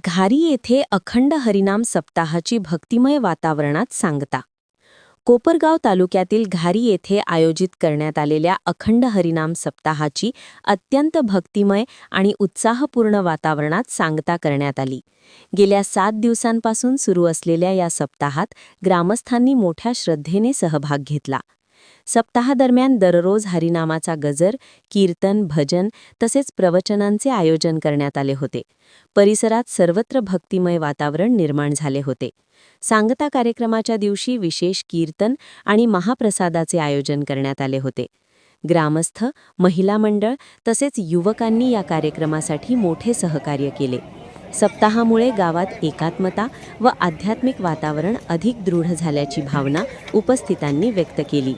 घारी येथे अखंड हरिनाम सप्ताहाची भक्तिमय वातावरणात सांगता. कोपरगाव तालुक्यातील घारी येथे आयोजित करण्यात आलेल्या अखंड हरिनाम सप्ताहाची अत्यंत भक्तिमय आणि उत्साहपूर्ण वातावरणात सांगता करण्यात आली. गेल्या 7 दिवसांपासून सुरू असलेल्या या सप्ताहात ग्रामस्थांनी मोठ्या श्रद्धेने सहभाग घेतला. सप्ताहादरम्यान दररोज हरिनामाचा गजर, कीर्तन, भजन तसेच प्रवचनांचे आयोजन करण्यात आले होते. परिसरात सर्वत्र भक्तिमय वातावरण निर्माण झाले होते. सांगता कार्यक्रमाच्या दिवशी विशेष कीर्तन आणि महाप्रसादाचे आयोजन करण्यात आले होते. ग्रामस्थ, महिला मंडळ तसेच युवकांनी या कार्यक्रमासाठी मोठे सहकार्य केले. सप्ताहामुळे गावात एकात्मता व आध्यात्मिक वातावरण अधिक दृढ झाल्याची भावना उपस्थितांनी व्यक्त केली.